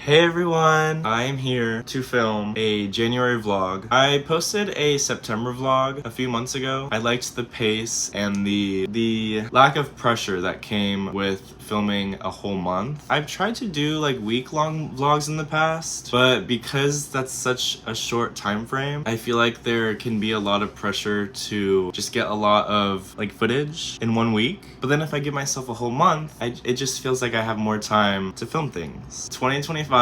Hey everyone! I am here to film a January vlog. I posted a September vlog a few months ago. I liked the pace and the lack of pressure that came with filming a whole month. I've tried to do like week-long vlogs in the past, but because that's such a short time frame, I feel like there can be a lot of pressure to just get a lot of like footage in 1 week. But then if I give myself a whole month, it just feels like I have more time to film things. 2025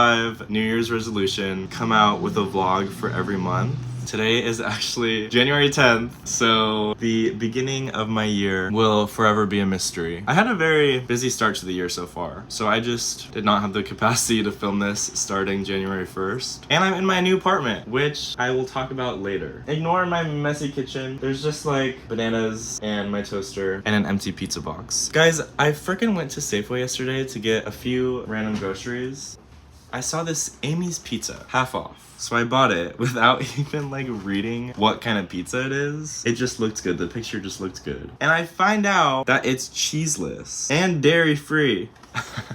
New Year's resolution, come out with a vlog for every month. Today is actually January 10th, so the beginning of my year will forever be a mystery. I had a very busy start to the year so far, so I just did not have the capacity to film this starting January 1st. And I'm in my new apartment, which I will talk about later. Ignore my messy kitchen. There's just like bananas and my toaster and an empty pizza box. Guys, I freaking went to Safeway yesterday to get a few random groceries. I saw this Amy's Pizza, half off. So I bought it without even like reading what kind of pizza it is. It just looked good. The picture just looked good. And I find out that it's cheeseless and dairy free.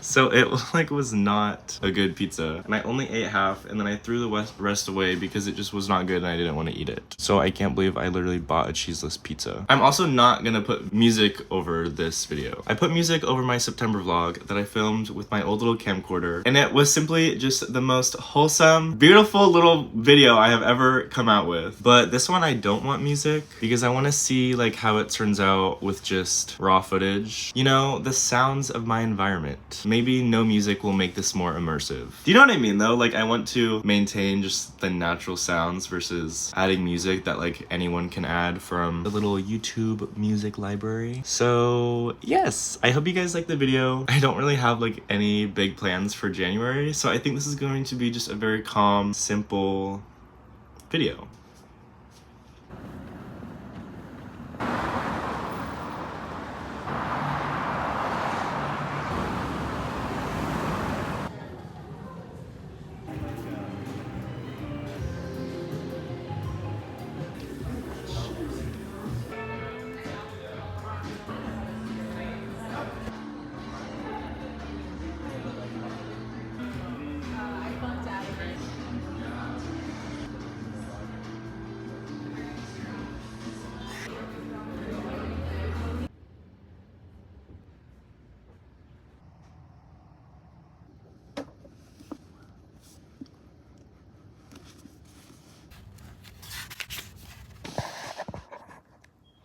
So it like was not a good pizza, and I only ate half, and then I threw the rest away because it just was not good and I didn't want to eat it. So I can't believe I literally bought a cheeseless pizza. I'm also not gonna put music over this video. I put music over my September vlog that I filmed with my old little camcorder, and it was simply just the most wholesome, beautiful little video I have ever come out with. But this one I don't want music because I want to see like how it turns out with just raw footage. You know, the sounds of my environment. Maybe no music will make this more immersive. Do you know what I mean though? Like I want to maintain just the natural sounds versus adding music that like anyone can add from the little YouTube music library. So yes, I hope you guys like the video. I don't really have like any big plans for January, so I think this is going to be just a very calm, simple video.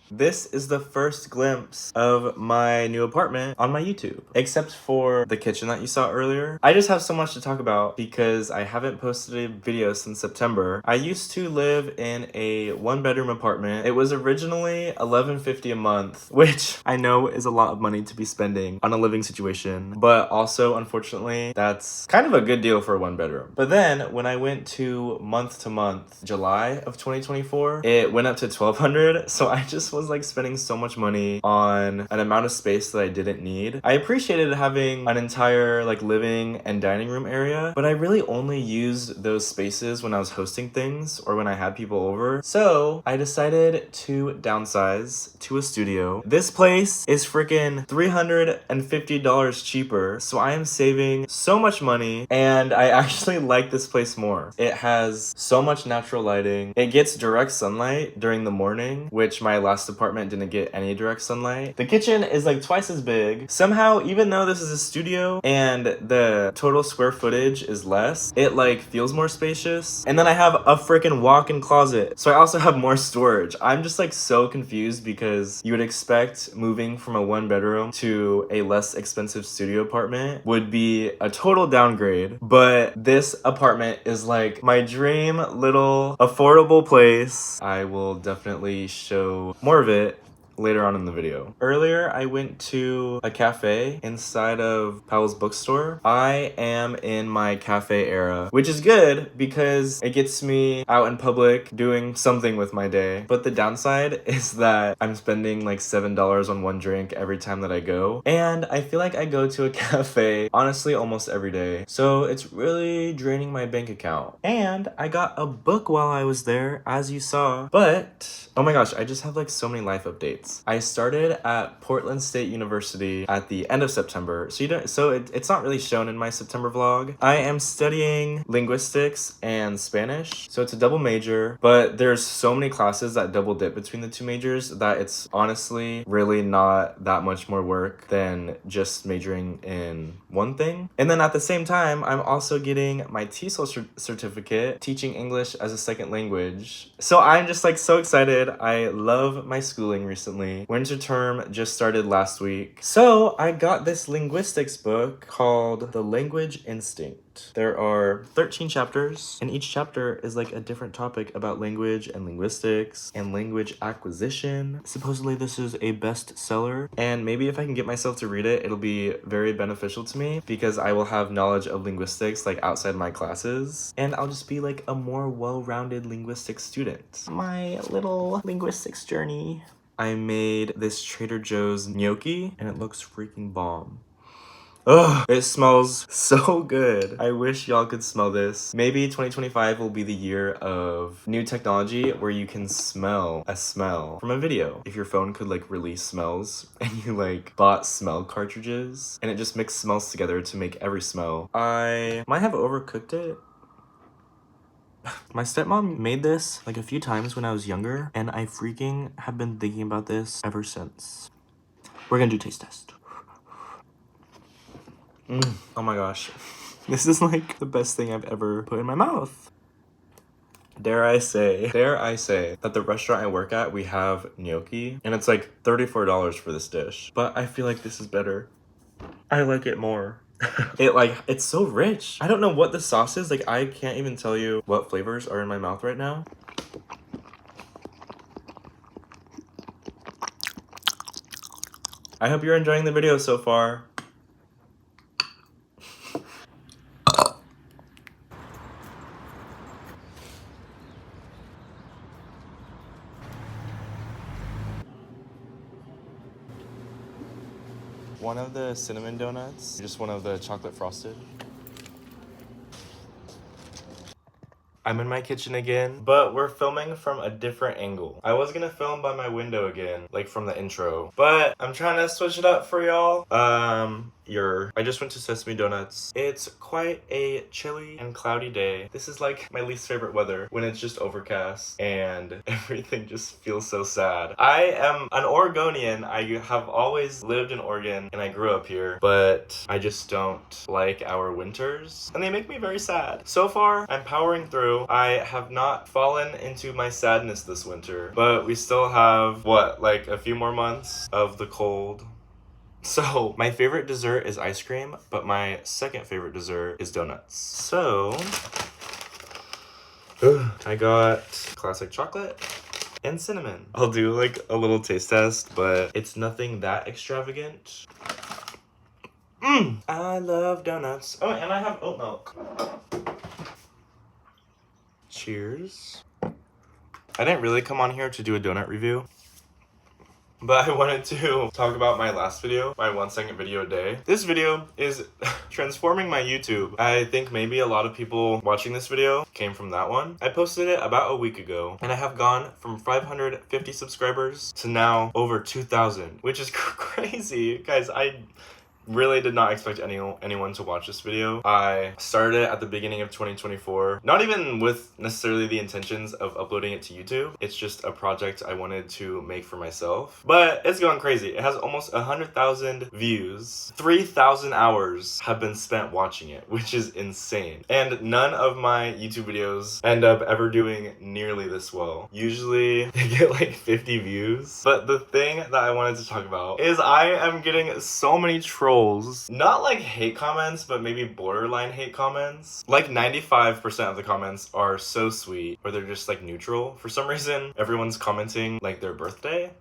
This is the first glimpse of my new apartment on my YouTube, except for the kitchen that you saw earlier. I just have so much to talk about because I haven't posted a video since September. I used to live in a 1-bedroom apartment. It was originally $11.50 a month, which I know is a lot of money to be spending on a living situation, but also unfortunately that's kind of a good deal for a 1-bedroom. But then when I went to month, July of 2024, it went up to $1,200. So I just was like spending so much money on an amount of space that I didn't need. I appreciated having an entire like living and dining room area, but I really only used those spaces when I was hosting things or when I had people over. So I decided to downsize to a studio. This place is freaking $350 cheaper, so I am saving so much money, and I actually like this place more. It has so much natural lighting. It gets direct sunlight during the morning, which my last apartment didn't get any direct sunlight. The kitchen is like twice as big. Somehow, even though this is a studio and the total square footage is less, it like feels more spacious. And then I have a freaking walk-in closet, so I also have more storage. I'm just like so confused because you would expect moving from a 1-bedroom to a less expensive studio apartment would be a total downgrade, but this apartment is like my dream little affordable place. I will definitely show more of it later on in the video. Earlier, I went to a cafe inside of Powell's bookstore. I am in my cafe era, which is good because it gets me out in public doing something with my day. But the downside is that I'm spending like $7 on one drink every time that I go. And I feel like I go to a cafe honestly almost every day. So it's really draining my bank account. And I got a book while I was there, as you saw. But oh my gosh, I just have like so many life updates. dates. I started at Portland State University at the end of September, it's not really shown in my September vlog. I am studying linguistics and Spanish, so it's a double major, but there's so many classes that double dip between the two majors that it's honestly really not that much more work than just majoring in one thing. And then at the same time, I'm also getting my TESOL certificate teaching English as a second language. So I'm just like so excited. I love my schooling recently. Winter term just started last week. So I got this linguistics book called The Language Instinct. There are 13 chapters, and each chapter is like a different topic about language and linguistics and language acquisition. Supposedly this is a bestseller, and maybe if I can get myself to read it, it'll be very beneficial to me because I will have knowledge of linguistics like outside my classes, and I'll just be like a more well-rounded linguistics student. My little linguistics journey. I made this Trader Joe's gnocchi, and it looks freaking bomb. Ugh, it smells so good. I wish y'all could smell this. Maybe 2025 will be the year of new technology where you can smell a smell from a video. If your phone could like release smells and you like bought smell cartridges and it just mixed smells together to make every smell. I might have overcooked it. My stepmom made this like a few times when I was younger, and I freaking have been thinking about this ever since. We're gonna do taste test. Oh my gosh. This is like the best thing I've ever put in my mouth. Dare I say that the restaurant I work at, we have gnocchi, and it's like $34 for this dish. But I feel like this is better. I like it more. It's so rich. I don't know what the sauce is. Like, I can't even tell you what flavors are in my mouth right now. I hope you're enjoying the video so far. One of the cinnamon donuts, just one of the chocolate frosted. I'm in my kitchen again, but we're filming from a different angle. I was gonna film by my window again, like from the intro, but I'm trying to switch it up for y'all. I just went to Sesame Donuts. It's quite a chilly and cloudy day. This is like my least favorite weather, when it's just overcast and everything just feels so sad. I am an Oregonian. I have always lived in Oregon and I grew up here, but I just don't like our winters and they make me very sad. So far, I'm powering through. I have not fallen into my sadness this winter, but we still have, what, like a few more months of the cold. So, my favorite dessert is ice cream, but my second favorite dessert is donuts. So, I got classic chocolate and cinnamon. I'll do like a little taste test, but it's nothing that extravagant. I love donuts. Oh, and I have oat milk. Cheers. I didn't really come on here to do a donut review, but I wanted to talk about my last video, my 1 second video a day. This video is transforming my YouTube. I think maybe a lot of people watching this video came from that one. I posted it about a week ago, and I have gone from 550 subscribers to now over 2,000, which is crazy. Guys, I really did not expect anyone to watch this video. I started it at the beginning of 2024, not even with necessarily the intentions of uploading it to YouTube. It's just a project I wanted to make for myself, but it's going crazy. It has almost 100,000 views. 3,000 hours have been spent watching it, which is insane. And none of my YouTube videos end up ever doing nearly this well. Usually they get like 50 views. But the thing that I wanted to talk about is I am getting so many trolls. Not like hate comments, but maybe borderline hate comments. Like 95% of the comments are so sweet, or they're just like neutral. For some reason, everyone's commenting like their birthday.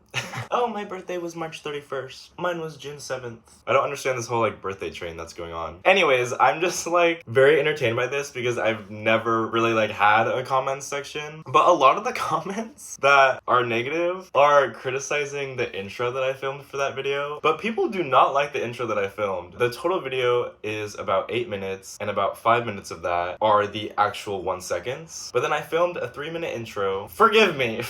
Oh, my birthday was March 31st. Mine was June 7th. I don't understand this whole like birthday train that's going on. Anyways, I'm just like very entertained by this because I've never really like had a comment section. But a lot of the comments that are negative are criticizing the intro that I filmed for that video. But people do not like the intro that I filmed. The total video is about 8 minutes, and about 5 minutes of that are the actual 1 seconds. But then I filmed a 3-minute intro. Forgive me.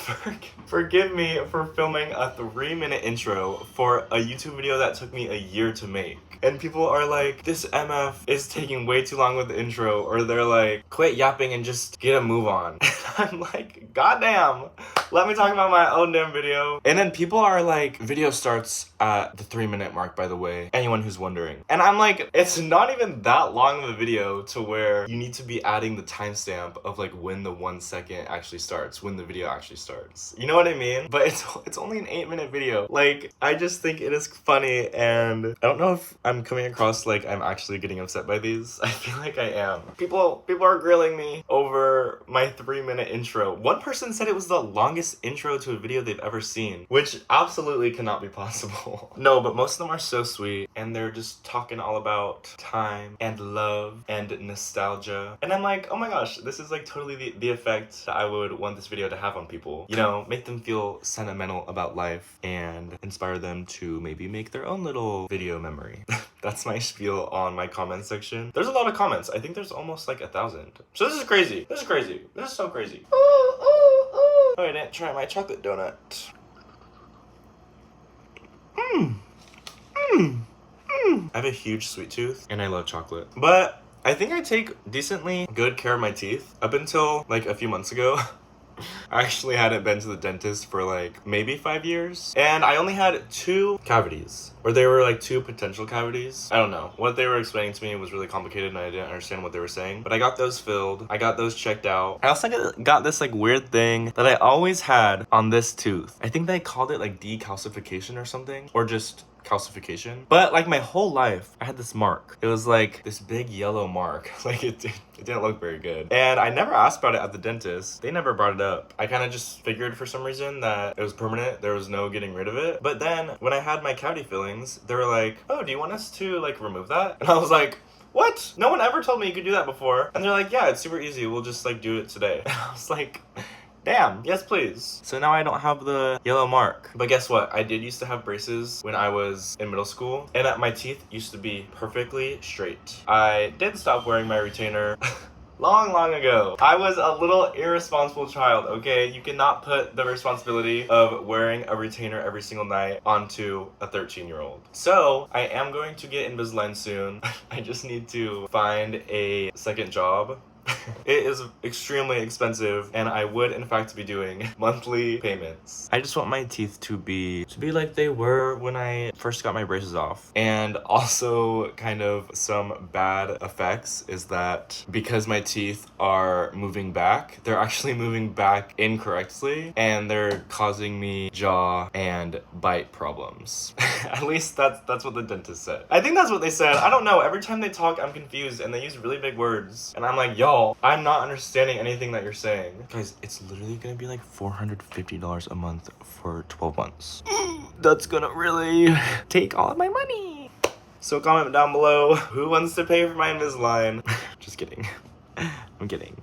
Forgive me for filming a 3-minute intro for a YouTube video that took me a year to make. And people are like, this MF is taking way too long with the intro, or they're like, quit yapping and just get a move on. And I'm like, goddamn, let me talk about my own damn video. And then people are like, video starts at the 3-minute mark, by the way, anyone who's wondering. And I'm like, it's not even that long of a video to where you need to be adding the timestamp of like when the 1 second actually starts, when the video actually starts. You know what I mean? But it's only an 8-minute video. Like, I just think it is funny, and I don't know if I'm coming across like I'm actually getting upset by these. I feel like I am. People are grilling me over my 3-minute intro. One person said it was the longest intro to a video they've ever seen, which absolutely cannot be possible. No, but most of them are so sweet, and they're just talking all about time and love and nostalgia. And I'm like, oh my gosh, this is like totally the effect that I would want this video to have on people. You know, make them feel sentimental about life and inspire them to maybe make their own little video memory. That's my spiel on my comment section. There's a lot of comments. I think there's almost like 1,000. So this is crazy. This is crazy. This is so crazy. Ooh, ooh, ooh. Oh, I didn't try my chocolate donut. I have a huge sweet tooth and I love chocolate. But I think I take decently good care of my teeth up until like a few months ago. I actually hadn't been to the dentist for like maybe 5 years. And I only had 2 cavities. Or they were like 2 potential cavities. I don't know. What they were explaining to me was really complicated and I didn't understand what they were saying. But I got those filled. I got those checked out. I also got this like weird thing that I always had on this tooth. I think they called it like decalcification or something. Or just calcification. But like my whole life I had this mark. It was like this big yellow mark. Like it didn't look very good. And I never asked about it at the dentist. They never brought it up. I kind of just figured for some reason that it was permanent. There was no getting rid of it. But then when I had my cavity fillings, they were like, oh, do you want us to like remove that? And I was like, what? No one ever told me you could do that before. And they're like, yeah, it's super easy. We'll just like do it today. And I was like, damn, yes please. So now I don't have the yellow mark. But guess what? I did used to have braces when I was in middle school, and my teeth used to be perfectly straight. I did stop wearing my retainer long ago. I was a little irresponsible child, okay? You cannot put the responsibility of wearing a retainer every single night onto a 13-year-old. So I am going to get Invisalign soon. I just need to find a second job. It is extremely expensive, and I would in fact be doing monthly payments. I just want my teeth to be like they were when I first got my braces off. And also kind of some bad effects is that because my teeth are moving back, they're actually moving back incorrectly, and they're causing me jaw and bite problems. At least that's what the dentist said. I think that's what they said. I don't know. Every time they talk, I'm confused, and they use really big words. And I'm like, y'all, I'm not understanding anything that you're saying. Guys, it's literally gonna be like $450 a month for 12 months. That's gonna really take all of my money. So comment down below who wants to pay for my Invisalign. Just kidding. I'm kidding.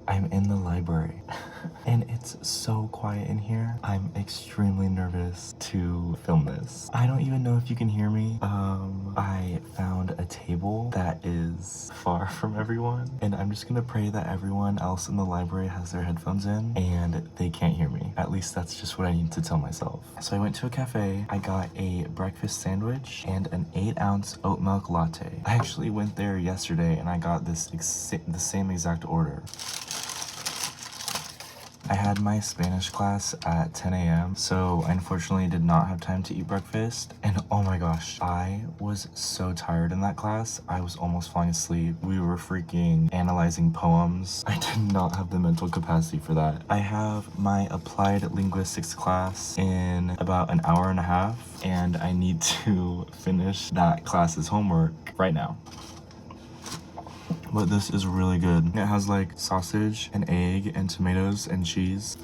I'm in the library and it's so quiet in here. I'm extremely nervous to film this. I don't even know if you can hear me. I found a table that is far from everyone, and I'm just gonna pray that everyone else in the library has their headphones in and they can't hear me. At least that's just what I need to tell myself. So I went to a cafe. I got a breakfast sandwich and an 8-ounce oat milk latte. I actually went there yesterday and I got the same exact order. I had my Spanish class at 10 a.m. so I unfortunately did not have time to eat breakfast. And oh my gosh, I was so tired in that class. I was almost falling asleep. We were freaking analyzing poems. I did not have the mental capacity for that. I have my applied linguistics class in about an hour and a half, and I need to finish that class's homework right now. But this is really good. It has like sausage and egg and tomatoes and cheese.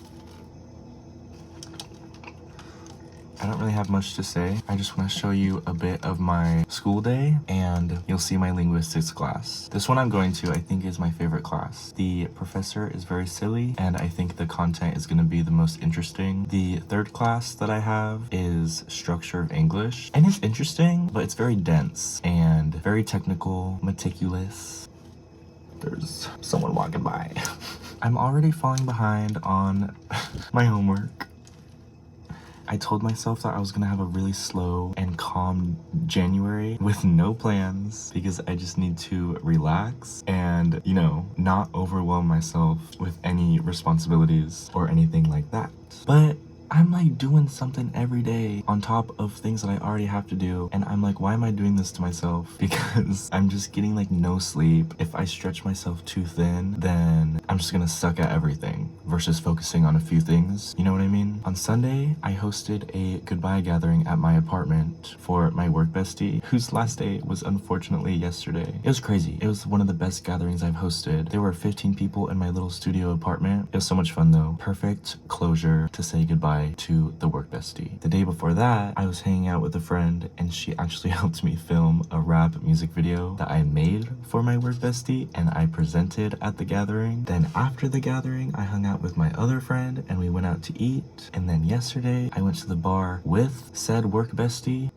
I don't really have much to say. I just want to show you a bit of my school day and you'll see my linguistics class. This one I'm going to, I think, is my favorite class. The professor is very silly and I think the content is going to be the most interesting. The third class that I have is structure of English, and it's interesting, but it's very dense and very technical, meticulous. There's someone walking by. I'm already falling behind on my homework. I told myself that I was gonna have a really slow and calm January with no plans because I just need to relax and, you know, not overwhelm myself with any responsibilities or anything like that. But I'm like doing something every day on top of things that I already have to do, and I'm like, why am I doing this to myself? Because I'm just getting like no sleep. If I stretch myself too thin, then I'm just gonna suck at everything versus focusing on a few things, you know what I mean? On Sunday, I hosted a goodbye gathering at my apartment for my work bestie, whose last day was unfortunately yesterday. It was crazy. It was one of the best gatherings I've hosted. There were 15 people in my little studio apartment. It was so much fun though. Perfect closure to say goodbye to the work bestie. The day before that, I was hanging out with a friend and she actually helped me film a rap music video that I made for my work bestie and I presented at the gathering. Then after the gathering, I hung out with my other friend and we went out to eat. And then yesterday, I went to the bar with said work bestie.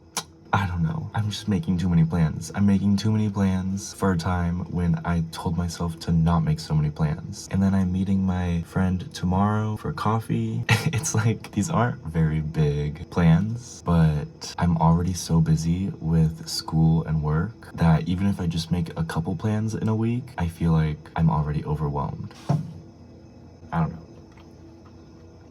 I don't know. I'm just making too many plans. I'm making too many plans for a time when I told myself to not make so many plans. And then I'm meeting my friend tomorrow for coffee. It's like, these aren't very big plans, but I'm already so busy with school and work that even if I just make a couple plans in a week, I feel like I'm already overwhelmed. I don't know.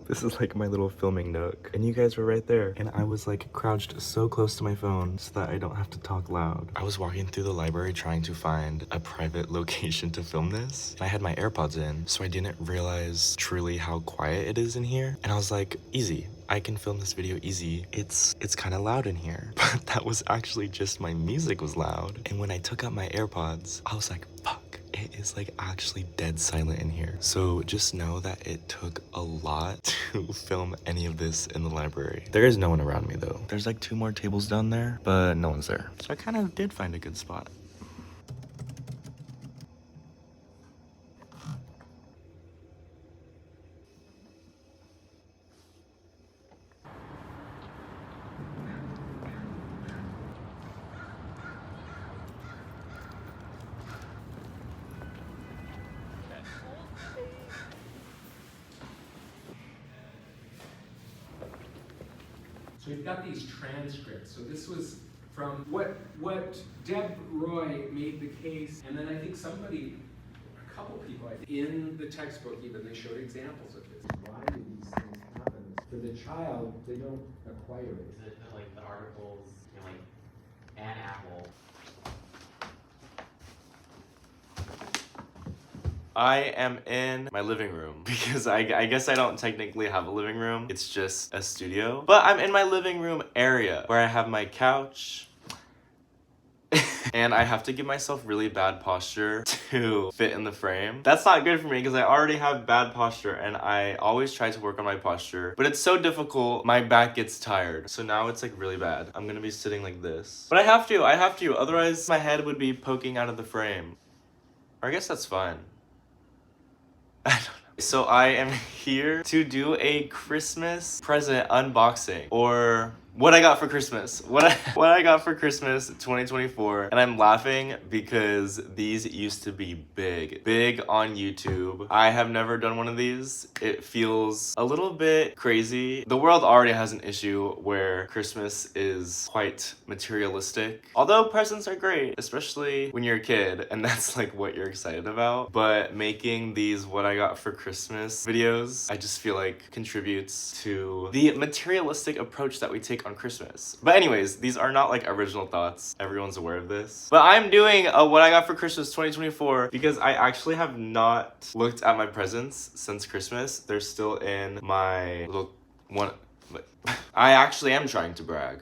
This is like my little filming nook. And you guys were right there. And I was like crouched so close to my phone so that I don't have to talk loud. I was walking through the library trying to find a private location to film this. And I had my AirPods in, so I didn't realize truly how quiet it is in here. And I was like, easy. I can film this video easy. It's kind of loud in here. But that was actually just my music was loud. And when I took out my AirPods, I was like, fuck. It is like actually dead silent in here. So just know that it took a lot to film any of this in the library. There is no one around me though. There's like 2 more tables down there, but no one's there. So I kind of did find a good spot. So we've got these transcripts. So this was from what Deb Roy made the case, and then I think somebody, a couple people, in the textbook even, they showed examples of this. Why do these things happen? For the child, they don't acquire it. Is it like the articles, you know, like an apple? I am in my living room because I guess I don't technically have a living room. It's just a studio. But I'm in my living room area where I have my couch. And I have to give myself really bad posture to fit in the frame. That's not good for me because I already have bad posture and I always try to work on my posture. But it's so difficult, my back gets tired. So now it's like really bad. I'm gonna be sitting like this. But I have to, otherwise my head would be poking out of the frame. Or I guess that's fine. I don't know. So I am here to do a Christmas present unboxing, or what I got for Christmas. What I got for Christmas 2024. And I'm laughing because these used to be big on YouTube. I have never done one of these. It feels a little bit crazy. The world already has an issue where Christmas is quite materialistic. Although presents are great, especially when you're a kid and that's like what you're excited about. But making these what I got for Christmas videos, I just feel like contributes to the materialistic approach that we take on Christmas. But anyways, these are not like original thoughts. Everyone's aware of this. But I'm doing a what I got for Christmas 2024 because I actually have not looked at my presents since Christmas. They're still in my little one. I actually am trying to brag.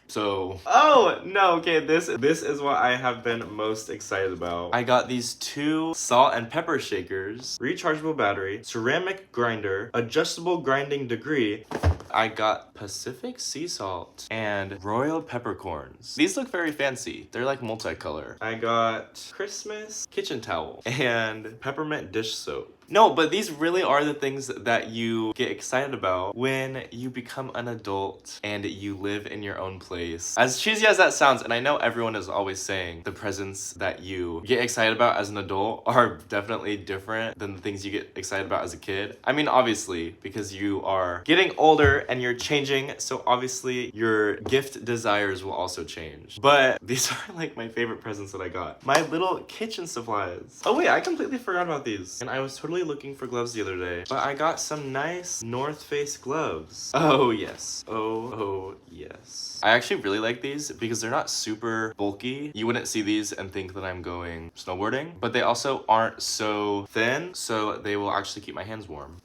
So, oh no, okay, this is what I have been most excited about. I got these 2 salt and pepper shakers, rechargeable battery, ceramic grinder, adjustable grinding degree. I got Pacific sea salt and royal peppercorns. These look very fancy. They're like multicolor. I got Christmas kitchen towel and peppermint dish soap. No, but these really are the things that you get excited about when you become an adult and you live in your own place. As cheesy as that sounds, and I know everyone is always saying the presents that you get excited about as an adult are definitely different than the things you get excited about as a kid. I mean, obviously, because you are getting older and you're changing, so obviously your gift desires will also change. But these are like my favorite presents that I got. My little kitchen supplies. Oh wait, I completely forgot about these. And I was totally looking for gloves the other day, but I got some nice North Face gloves. Oh yes. Oh yes. I actually really like these because they're not super bulky. You wouldn't see these and think that I'm going snowboarding, but they also aren't so thin, so they will actually keep my hands warm.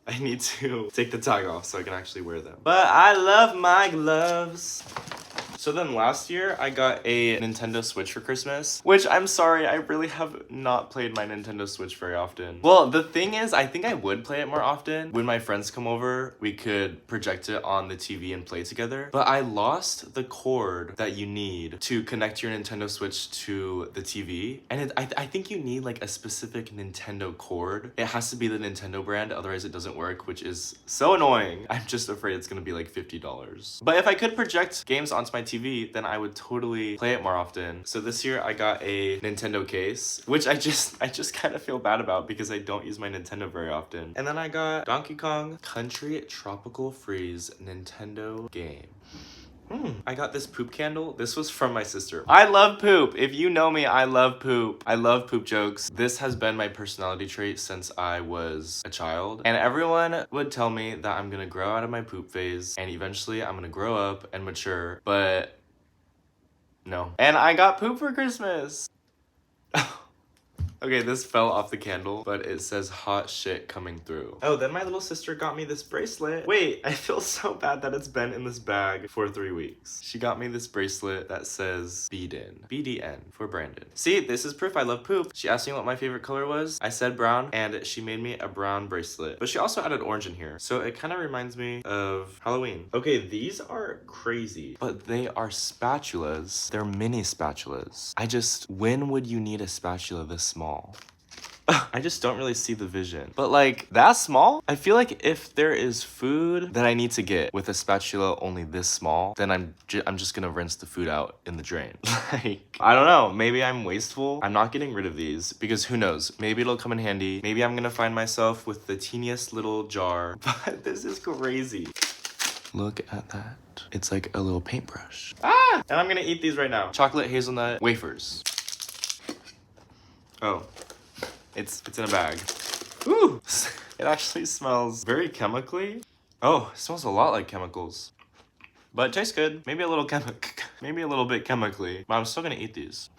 I need to take the tag off so I can actually wear them. But I love my gloves. So then last year, I got a Nintendo Switch for Christmas, which I'm sorry, I really have not played my Nintendo Switch very often. Well, the thing is, I think I would play it more often. When my friends come over, we could project it on the TV and play together. But I lost the cord that you need to connect your Nintendo Switch to the TV. And I think you need like a specific Nintendo cord. It has to be the Nintendo brand, otherwise it doesn't work, which is so annoying. I'm just afraid it's gonna be like $50. But if I could project games onto my TV, then I would totally play it more often. So this year I got a Nintendo case, which I just kind of feel bad about because I don't use my Nintendo very often. And then I got Donkey Kong Country Tropical Freeze Nintendo game. I got this poop candle. This was from my sister. I love poop. If you know me, I love poop. I love poop jokes. This has been my personality trait since I was a child. And everyone would tell me that I'm gonna grow out of my poop phase and eventually I'm gonna grow up and mature, but no. And I got poop for Christmas. Okay, this fell off the candle, but it says hot shit coming through. Oh, then my little sister got me this bracelet. Wait, I feel so bad that it's been in this bag for 3 weeks. She got me this bracelet that says BDN. BDN for Brandon. See, this is proof I love poop. She asked me what my favorite color was. I said brown, and she made me a brown bracelet. But she also added orange in here, so it kind of reminds me of Halloween. Okay, these are crazy, but they are spatulas. They're mini spatulas. When would you need a spatula this small? I just don't really see the vision. But like, that small? I feel like if there is food that I need to get with a spatula only this small, then I'm just gonna rinse the food out in the drain. Like, I don't know, maybe I'm wasteful. I'm not getting rid of these because who knows, maybe it'll come in handy. Maybe I'm gonna find myself with the teeniest little jar, but this is crazy. Look at that. It's like a little paintbrush. Ah! And I'm gonna eat these right now. Chocolate hazelnut wafers. Oh, it's in a bag. Ooh, it actually smells very chemically. Oh, it smells a lot like chemicals, but it tastes good. Maybe a little bit chemically, but I'm still gonna eat these.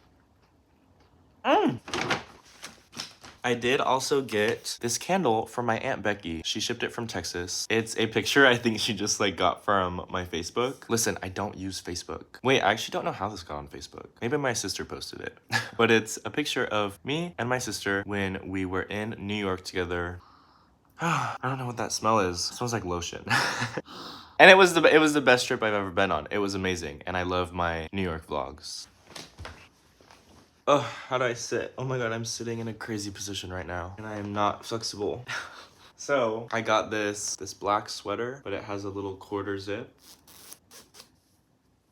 I did also get this candle from my Aunt Becky. She shipped it from Texas. It's a picture I think she just like got from my Facebook. Listen, I don't use Facebook. Wait, I actually don't know how this got on Facebook. Maybe my sister posted it. But it's a picture of me and my sister when we were in New York together. I don't know what that smell is. It smells like lotion. And it was the best trip I've ever been on. It was amazing. And I love my New York vlogs. Oh, how do I sit? Oh my god, I'm sitting in a crazy position right now. And I am not flexible. So, I got this black sweater, but it has a little quarter zip.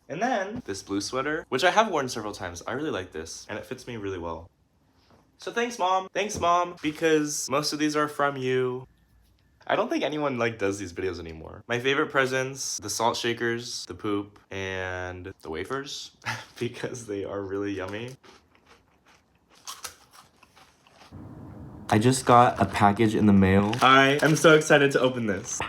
And then this blue sweater, which I have worn several times. I really like this, and it fits me really well. So thanks, Mom. Thanks, Mom, because most of these are from you. I don't think anyone like does these videos anymore. My favorite presents, the salt shakers, the poop, and the wafers, because they are really yummy. I just got a package in the mail. I am so excited to open this.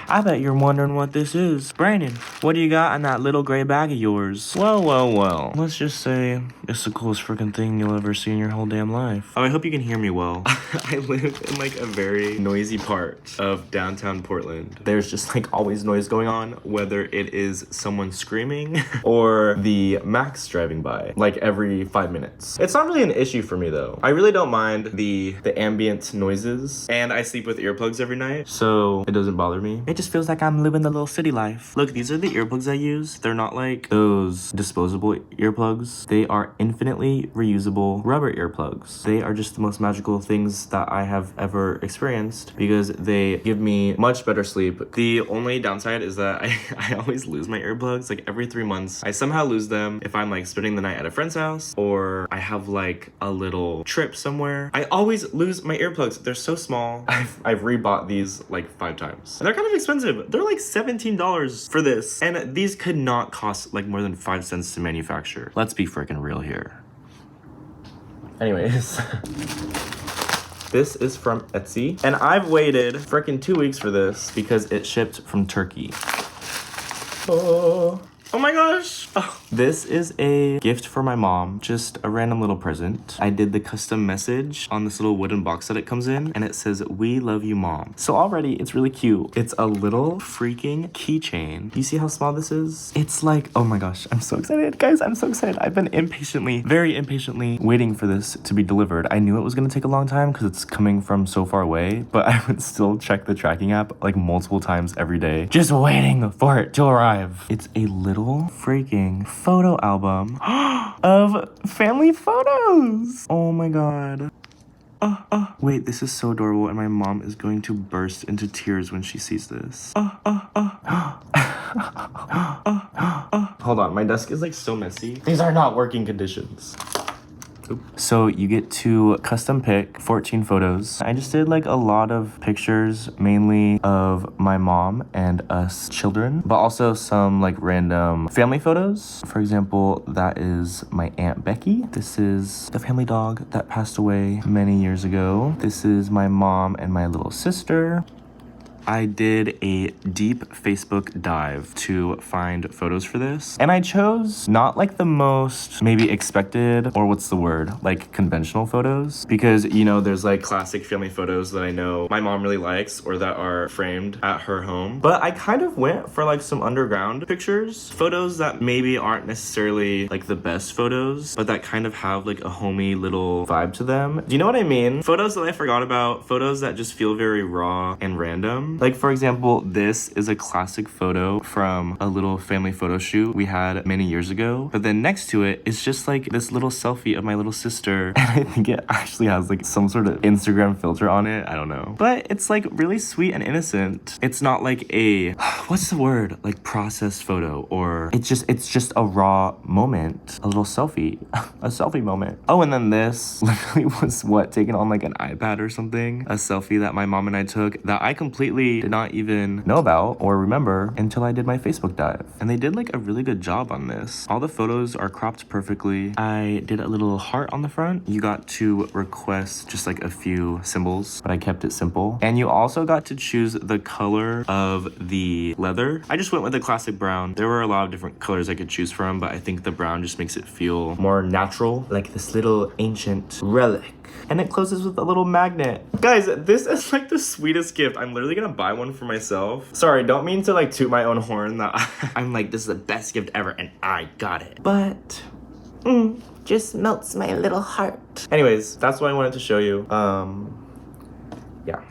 I bet you're wondering what this is. Brandon, what do you got in that little gray bag of yours? Well. Let's just say it's the coolest freaking thing you'll ever see in your whole damn life. Oh, I hope you can hear me well. I live in like a very noisy part of downtown Portland. There's just like always noise going on, whether it is someone screaming or the Max driving by like every 5 minutes. It's not really an issue for me though. I really don't mind the ambient noises, and I sleep with earplugs every night, so it doesn't bother me. It just feels like I'm living the little city life. Look, these are the earplugs I use. They're not like those disposable earplugs. They are infinitely reusable rubber earplugs. They are just the most magical things that I have ever experienced because they give me much better sleep. The only downside is that I always lose my earplugs. Like every 3 months, I somehow lose them if I'm like spending the night at a friend's house or I have like a little trip somewhere. I always lose my earplugs. They're so small. I've rebought these like 5 times. And they're kind of expensive. They're like $17 for this. And these could not cost like more than 5 cents to manufacture. Let's be freaking real here. Anyways. This is from Etsy. And I've waited freaking 2 weeks for this because it shipped from Turkey. Oh my gosh. Oh. This is a gift for my mom, just a random little present. I did the custom message on this little wooden box that it comes in, and it says, "We love you, Mom." So already it's really cute. It's a little freaking keychain. You see how small this is? It's like, oh my gosh, I'm so excited. Guys, I'm so excited. I've been very impatiently waiting for this to be delivered. I knew it was gonna take a long time because it's coming from so far away, but I would still check the tracking app like multiple times every day, just waiting for it to arrive. It's a little freaking photo album of family photos. Oh my god. Wait, this is so adorable, and my mom is going to burst into tears when she sees this. Hold on, my desk is like so messy. These are not working conditions. So you get to custom pick 14 photos. I just did like a lot of pictures, mainly of my mom and us children, but also some like random family photos. For example, that is my Aunt Becky. This is the family dog that passed away many years ago. This is my mom and my little sister. I did a deep Facebook dive to find photos for this, and I chose not like the most maybe expected, or what's the word, like conventional photos, because you know there's like classic family photos that I know my mom really likes or that are framed at her home, but I kind of went for like some underground pictures, photos that maybe aren't necessarily like the best photos, but that kind of have like a homey little vibe to them. Do you know what I mean? Photos that I forgot about, photos that just feel very raw and random. Like for example, this is a classic photo from a little family photo shoot we had many years ago. But then next to it is just like this little selfie of my little sister. And I think it actually has like some sort of Instagram filter on it. I don't know. But it's like really sweet and innocent. It's not like a, what's the word? Like processed photo, or it's just a raw moment. A little selfie. A selfie moment. Oh, and then this literally was what, taken on like an iPad or something. A selfie that my mom and I took that I completely did not even know about or remember until I did my Facebook dive. And they did like a really good job on this. All the photos are cropped perfectly. I did a little heart on the front. You got to request just like a few symbols, but I kept it simple. And you also got to choose the color of the leather. I just went with the classic brown. There were a lot of different colors I could choose from, but I think the brown just makes it feel more natural, like this little ancient relic. And it closes with a little magnet. Guys, this is like the sweetest gift. I'm literally gonna buy one for myself. Sorry, don't mean to like toot my own horn that I'm like, this is the best gift ever and I got it. But, just melts my little heart. Anyways, that's what I wanted to show you. Yeah.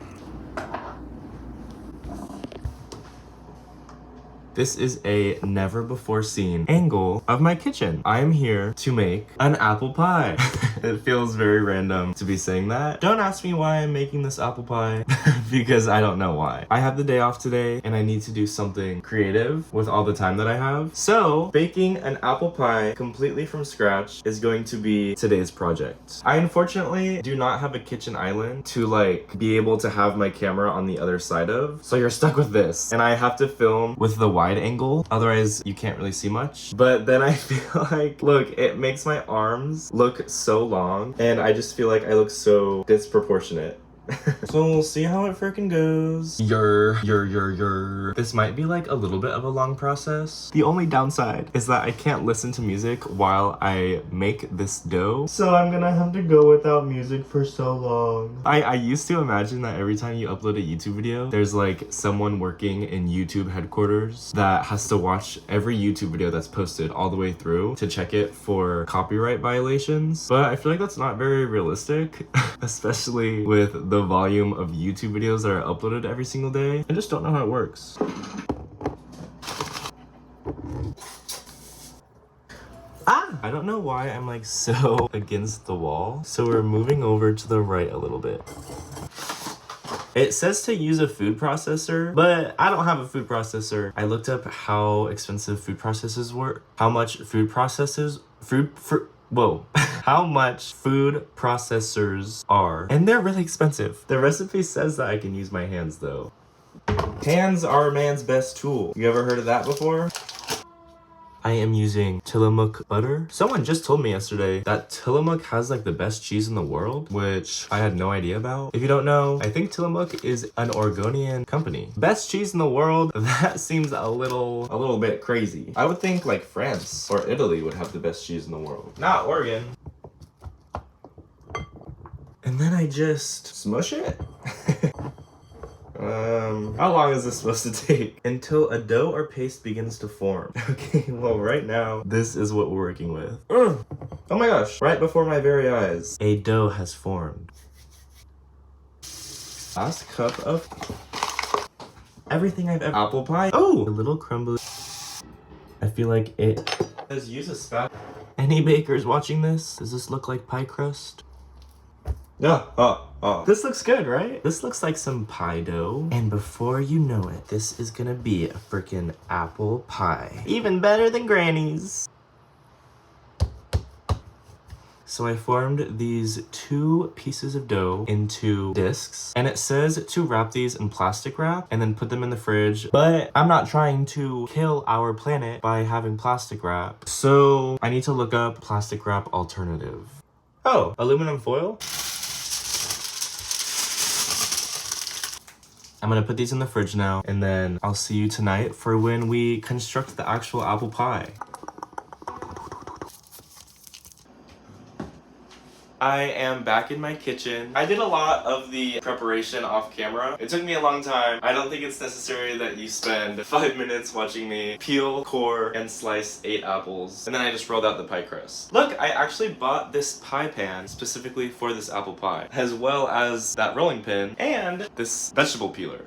This is a never before seen angle of my kitchen. I'm here to make an apple pie. It feels very random to be saying that. Don't ask me why I'm making this apple pie because I don't know why. I have the day off today and I need to do something creative with all the time that I have. So baking an apple pie completely from scratch is going to be today's project. I unfortunately do not have a kitchen island to like be able to have my camera on the other side of. So you're stuck with this. And I have to film with the wide angle. Otherwise you can't really see much. But then I feel like, look, it makes my arms look so long and I just feel like I look so disproportionate. So we'll see how it freaking goes. This might be like a little bit of a long process. The only downside is that I can't listen to music while I make this dough. So I'm gonna have to go without music for so long. I used to imagine that every time you upload a YouTube video, there's like someone working in YouTube headquarters that has to watch every YouTube video that's posted all the way through to check it for copyright violations. But I feel like that's not very realistic, especially with the volume of YouTube videos that are uploaded every single day. I just don't know how it works. I don't know why I'm like so against the wall. So we're moving over to the right a little bit. It says to use a food processor, but I don't have a food processor. I looked up how expensive food processors were, how much food processors, how much food processors are, and they're really expensive. The recipe says that I can use my hands though. Hands are a man's best tool. You ever heard of that before? I am using Tillamook butter. Someone just told me yesterday that Tillamook has like the best cheese in the world, which I had no idea about. If you don't know, I think Tillamook is an Oregonian company. Best cheese in the world? That seems a little bit crazy. I would think like France or Italy would have the best cheese in the world, not Oregon. And then I just smush it. How long is this supposed to take? Until a dough or paste begins to form. Okay, well right now, this is what we're working with. Oh my gosh, right before my very eyes. A dough has formed. Last cup of everything I've ever— apple pie. Oh! A little crumbly. I feel like it— says use a spatula. Any bakers watching this? Does this look like pie crust? This looks good, right? This looks like some pie dough. And before you know it, this is gonna be a freaking apple pie. Even better than Granny's. So I formed these 2 pieces of dough into discs, and it says to wrap these in plastic wrap and then put them in the fridge. But I'm not trying to kill our planet by having plastic wrap. So I need to look up plastic wrap alternative. Oh, aluminum foil? I'm gonna put these in the fridge now, and then I'll see you tonight for when we construct the actual apple pie. I am back in my kitchen. I did a lot of the preparation off camera. It took me a long time. I don't think it's necessary that you spend 5 minutes watching me peel, core, and slice 8 apples. And then I just rolled out the pie crust. Look, I actually bought this pie pan specifically for this apple pie, as well as that rolling pin and this vegetable peeler.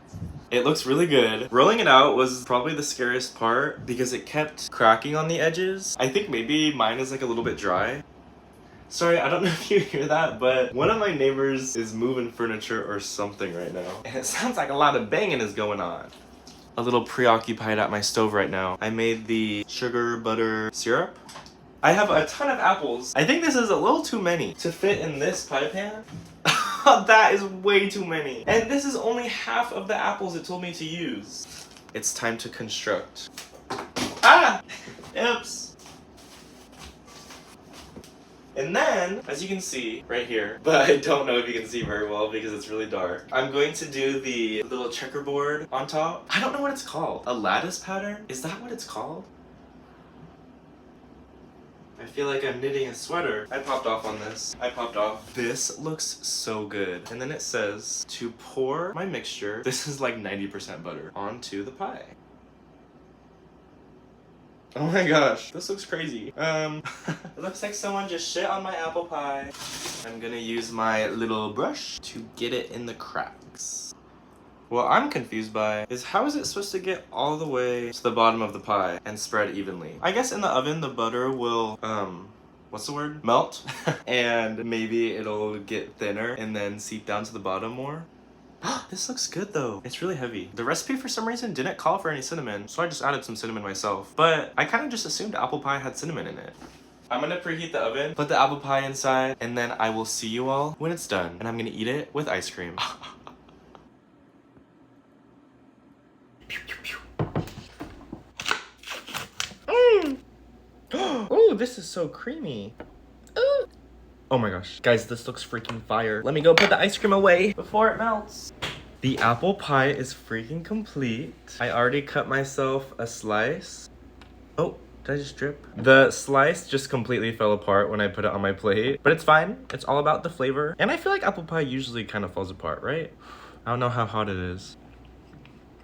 It looks really good. Rolling it out was probably the scariest part because it kept cracking on the edges. I think maybe mine is like a little bit dry. Sorry, I don't know if you hear that, but one of my neighbors is moving furniture or something right now. And it sounds like a lot of banging is going on. A little preoccupied at my stove right now. I made the sugar butter syrup. I have a ton of apples. I think this is a little too many to fit in this pie pan. That is way too many. And this is only half of the apples it told me to use. It's time to construct. Ah! Oops. And then, as you can see right here, but I don't know if you can see very well because it's really dark, I'm going to do the little checkerboard on top. I don't know what it's called. A lattice pattern? Is that what it's called? I feel like I'm knitting a sweater. I popped off on this. I popped off. This looks so good. And then it says to pour my mixture, this is like 90% butter, onto the pie. Oh my gosh, this looks crazy. It looks like someone just shit on my apple pie. I'm gonna use my little brush to get it in the cracks. What I'm confused by is how is it supposed to get all the way to the bottom of the pie and spread evenly? I guess in the oven the butter will, what's the word? Melt. And maybe it'll get thinner and then seep down to the bottom more. This looks good though. It's really heavy. The recipe for some reason didn't call for any cinnamon, so I just added some cinnamon myself. But I kind of just assumed apple pie had cinnamon in it. I'm gonna preheat the oven, put the apple pie inside, and then I will see you all when it's done. And I'm gonna eat it with ice cream. Oh, this is so creamy. Ooh. Oh my gosh. Guys, this looks freaking fire. Let me go put the ice cream away before it melts. The apple pie is freaking complete. I already cut myself a slice. Oh, did I just drip? The slice just completely fell apart when I put it on my plate, but it's fine. It's all about the flavor. And I feel like apple pie usually kind of falls apart, right? I don't know how hot it is.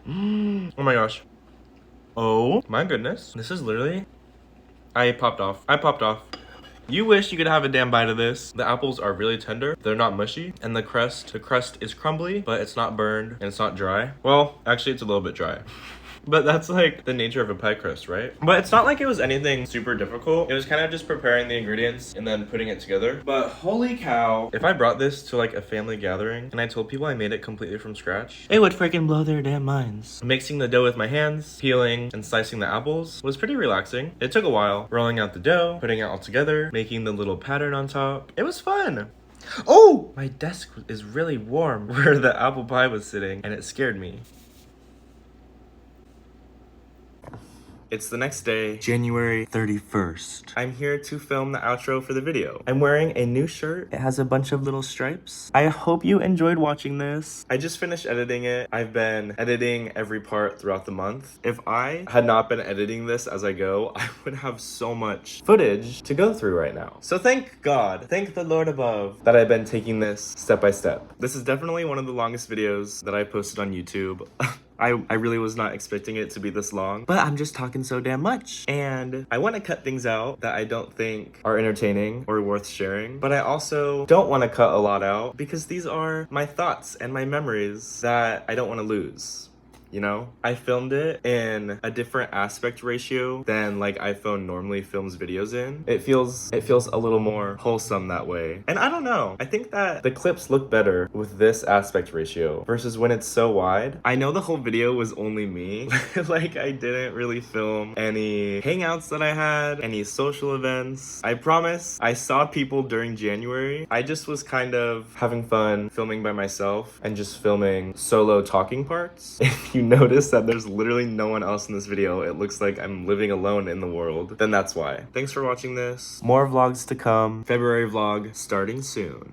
Oh my gosh. Oh my goodness. This is literally... I popped off. You wish you could have a damn bite of this. The apples are really tender. They're not mushy. And the crust is crumbly, but it's not burned and it's not dry. Well, actually it's a little bit dry. But that's like the nature of a pie crust, right? But it's not like it was anything super difficult. It was kind of just preparing the ingredients and then putting it together. But holy cow. If I brought this to like a family gathering and I told people I made it completely from scratch, it would freaking blow their damn minds. Mixing the dough with my hands, peeling and slicing the apples was pretty relaxing. It took a while. Rolling out the dough, putting it all together, making the little pattern on top. It was fun. Oh! My desk is really warm where the apple pie was sitting and it scared me. It's the next day, January 31st. I'm here to film the outro for the video. I'm wearing a new shirt. It has a bunch of little stripes. I hope you enjoyed watching this. I just finished editing it. I've been editing every part throughout the month. If I had not been editing this as I go, I would have so much footage to go through right now. So thank God, thank the Lord above that I've been taking this step by step. This is definitely one of the longest videos that I posted on YouTube. I really was not expecting it to be this long, but I'm just talking so damn much. And I want to cut things out that I don't think are entertaining or worth sharing, but I also don't want to cut a lot out because these are my thoughts and my memories that I don't want to lose. You know, I filmed it in a different aspect ratio than like iPhone normally films videos in. It feels a little more wholesome that way. And I don't know, I think that the clips look better with this aspect ratio versus when it's so wide. I know the whole video was only me. Like I didn't really film any hangouts that I had, any social events. I promise I saw people during January. I just was kind of having fun filming by myself and just filming solo talking parts. If you notice that there's literally no one else in this video, it looks like I'm living alone in the world, then that's why. Thanks for watching this. More vlogs to come. February vlog starting soon.